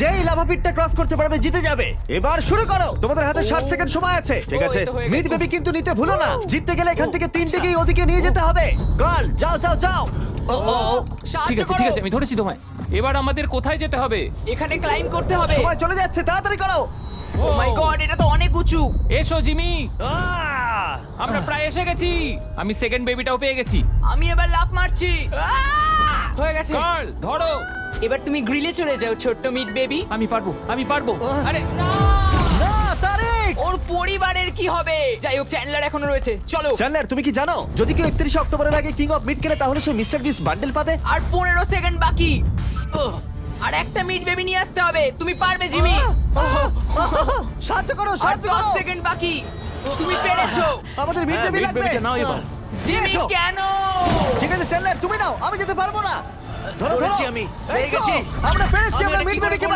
যেই lava পিটটা cross করতে পারবে জিতে যাবে। এবার শুরু করো, তোমাদের হাতে 60 সেকেন্ড সময় আছে। ঠিক ও, আছে, এই তো হয়ে মিড গেছে। বেবি কিন্তু নিতে ভুলো না। জিততে গেলে এখান থেকে তিনটেকেই ওদিকে নিয়ে যেতে হবে। গার্ল যাও যাও যাও। ও ও ও, ঠিক সাহায্য আছে ঠিক করো। আছে আমি ধরেছি তোমায়। এবার আমাদের কোথায় যেতে হবে? এখানে ক্লাইম্ব করতে হবে। সময় চলে যাচ্ছে, তাড়াতাড়ি করো। ও মাই গড, এটা তো অনেক উঁচু। এসো জিমি, আহ! আমরা প্রায় এসে গেছি। আমি সেকেন্ড বেবিটাও পেয়ে গেছি। আমি এবার লাফ মারছি। হয়ে গেছে। গার্ল ধরো। এবার তুমি গ্রিলে চলে যাও, ছোট্ট মিট বেবি। আমি পারবো আমি পারবো। আরে না! না তারিক। ওর পরিবারের কি হবে? যাই হোক, চ্যান্ডলার এখনো রয়েছে। চলো। চ্যান্ডলার তুমি কি জানো যদি কেউ 31 অক্টোবরের আগে কিং অফ মিড কেনে তাহলে সে মিস্টার বিস্ট বান্ডেল পাবে? আর 15 সেকেন্ড বাকি। আর একটা মিট বেবি নিয়ে আসতে হবে। তুমি পারবে জিমি। সাহায্য করো, আর সাহায্য 10 করো। সেকেন্ড বাকি। তুমি পেরেছো। আমাদের মিড বেবি লাগবে। নাও এবার। জিমি এসো। কেন? ঠিক আছে চ্যান্ডলার তুমি নাও, আমি যেতে পারবো না। ধরো ধরো ধরেছি আমি, এই পেয়ে তো, গেছি। আমরা পেরেছি, আমি আমরা এটা মিড কি করে বেবিকে